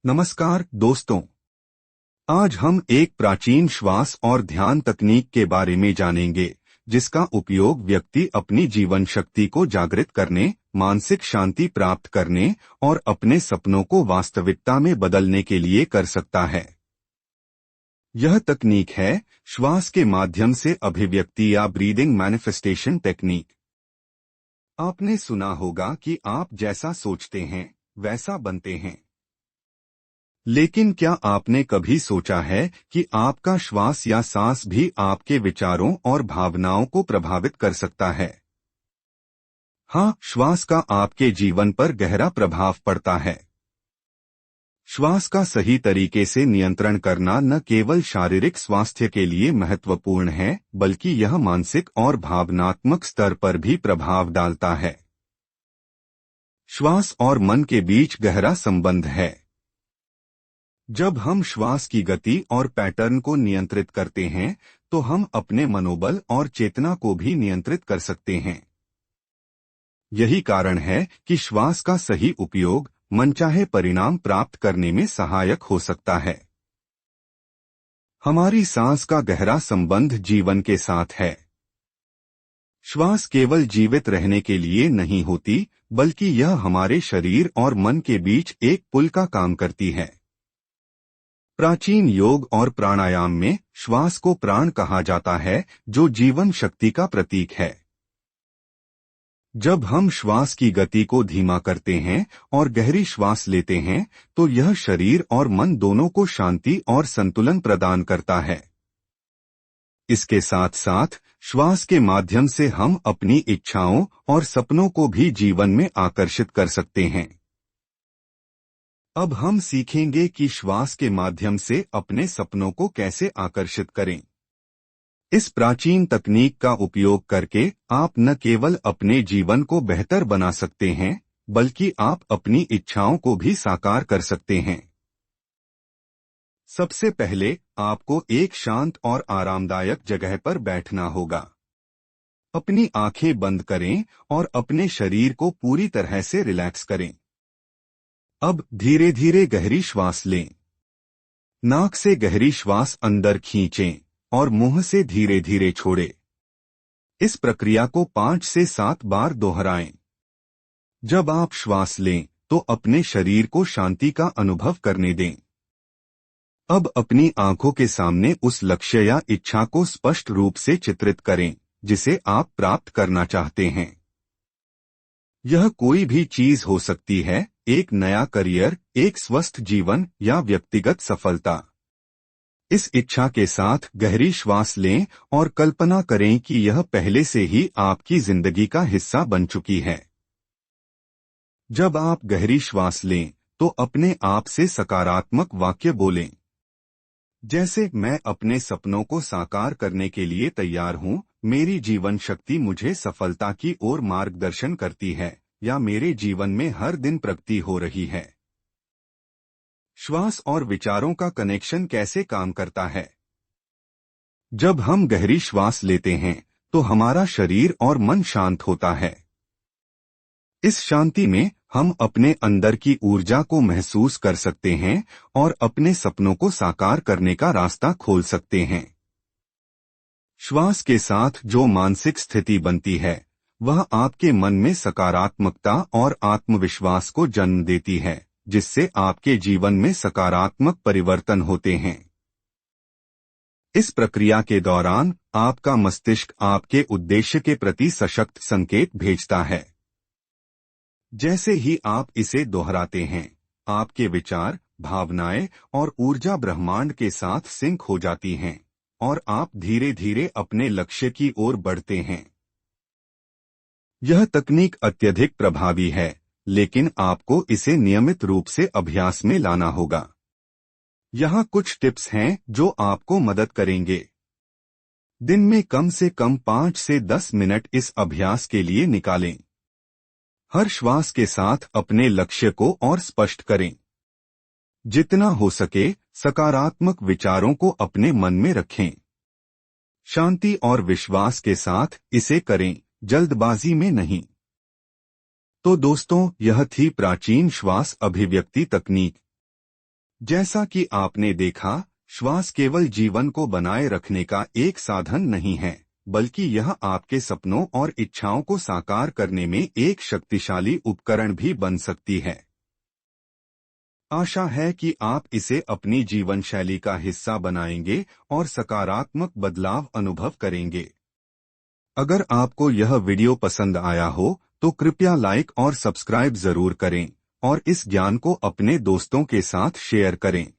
नमस्कार दोस्तों। आज हम एक प्राचीन श्वास और ध्यान तकनीक के बारे में जानेंगे जिसका उपयोग व्यक्ति अपनी जीवन शक्ति को जागृत करने, मानसिक शांति प्राप्त करने और अपने सपनों को वास्तविकता में बदलने के लिए कर सकता है। यह तकनीक है श्वास के माध्यम से अभिव्यक्ति या ब्रीदिंग मैनिफेस्टेशन टेक्निक। आपने सुना होगा कि आप जैसा सोचते हैं वैसा बनते हैं। लेकिन क्या आपने कभी सोचा है कि आपका श्वास या सांस भी आपके विचारों और भावनाओं को प्रभावित कर सकता है? हाँ, श्वास का आपके जीवन पर गहरा प्रभाव पड़ता है। श्वास का सही तरीके से नियंत्रण करना न केवल शारीरिक स्वास्थ्य के लिए महत्वपूर्ण है, बल्कि यह मानसिक और भावनात्मक स्तर पर भी प्रभाव डालता है। श्वास और मन के बीच गहरा संबंध है। जब हम श्वास की गति और पैटर्न को नियंत्रित करते हैं, तो हम अपने मनोबल और चेतना को भी नियंत्रित कर सकते हैं। यही कारण है कि श्वास का सही उपयोग मनचाहे परिणाम प्राप्त करने में सहायक हो सकता है। हमारी सांस का गहरा संबंध जीवन के साथ है। श्वास केवल जीवित रहने के लिए नहीं होती, बल्कि यह हमारे शरीर और मन के बीच एक पुल का काम करती है। प्राचीन योग और प्राणायाम में श्वास को प्राण कहा जाता है, जो जीवन शक्ति का प्रतीक है। जब हम श्वास की गति को धीमा करते हैं और गहरी श्वास लेते हैं, तो यह शरीर और मन दोनों को शांति और संतुलन प्रदान करता है। इसके साथ साथ श्वास के माध्यम से हम अपनी इच्छाओं और सपनों को भी जीवन में आकर्षित कर सकते हैं। अब हम सीखेंगे कि श्वास के माध्यम से अपने सपनों को कैसे आकर्षित करें। इस प्राचीन तकनीक का उपयोग करके आप न केवल अपने जीवन को बेहतर बना सकते हैं, बल्कि आप अपनी इच्छाओं को भी साकार कर सकते हैं। सबसे पहले आपको एक शांत और आरामदायक जगह पर बैठना होगा। अपनी आंखें बंद करें और अपने शरीर को पूरी तरह से रिलैक्स करें। अब धीरे धीरे गहरी श्वास लें। नाक से गहरी श्वास अंदर खींचें और मुंह से धीरे धीरे छोड़ें। इस प्रक्रिया को 5 से 7 बार दोहराएं। जब आप श्वास लें तो अपने शरीर को शांति का अनुभव करने दें। अब अपनी आंखों के सामने उस लक्ष्य या इच्छा को स्पष्ट रूप से चित्रित करें जिसे आप प्राप्त करना चाहते हैं। यह कोई भी चीज हो सकती है, एक नया करियर, एक स्वस्थ जीवन या व्यक्तिगत सफलता। इस इच्छा के साथ गहरी श्वास लें और कल्पना करें कि यह पहले से ही आपकी जिंदगी का हिस्सा बन चुकी है। जब आप गहरी श्वास लें तो अपने आप से सकारात्मक वाक्य बोलें, जैसे मैं अपने सपनों को साकार करने के लिए तैयार हूं, मेरी जीवन शक्ति मुझे सफलता की ओर मार्गदर्शन करती है, या मेरे जीवन में हर दिन प्रगति हो रही है। श्वास और विचारों का कनेक्शन कैसे काम करता है? जब हम गहरी श्वास लेते हैं तो हमारा शरीर और मन शांत होता है। इस शांति में हम अपने अंदर की ऊर्जा को महसूस कर सकते हैं और अपने सपनों को साकार करने का रास्ता खोल सकते हैं। श्वास के साथ जो मानसिक स्थिति बनती है, वह आपके मन में सकारात्मकता और आत्मविश्वास को जन्म देती है, जिससे आपके जीवन में सकारात्मक परिवर्तन होते हैं। इस प्रक्रिया के दौरान आपका मस्तिष्क आपके उद्देश्य के प्रति सशक्त संकेत भेजता है। जैसे ही आप इसे दोहराते हैं, आपके विचार, भावनाएं और ऊर्जा ब्रह्मांड के साथ सिंक हो जाती हैं और आप धीरे धीरे अपने लक्ष्य की ओर बढ़ते हैं। यह तकनीक अत्यधिक प्रभावी है, लेकिन आपको इसे नियमित रूप से अभ्यास में लाना होगा। यहाँ कुछ टिप्स हैं जो आपको मदद करेंगे। दिन में कम से कम 5 से 10 मिनट इस अभ्यास के लिए निकालें। हर श्वास के साथ अपने लक्ष्य को और स्पष्ट करें। जितना हो सके सकारात्मक विचारों को अपने मन में रखें। शांति और विश्वास के साथ इसे करें, जल्दबाजी में नहीं। तो दोस्तों, यह थी प्राचीन श्वास अभिव्यक्ति तकनीक। जैसा कि आपने देखा, श्वास केवल जीवन को बनाए रखने का एक साधन नहीं है, बल्कि यह आपके सपनों और इच्छाओं को साकार करने में एक शक्तिशाली उपकरण भी बन सकती है। आशा है कि आप इसे अपनी जीवन शैली का हिस्सा बनाएंगे और सकारात्मक बदलाव अनुभव करेंगे। अगर आपको यह वीडियो पसंद आया हो, तो कृपया लाइक और सब्सक्राइब जरूर करें और इस ज्ञान को अपने दोस्तों के साथ शेयर करें।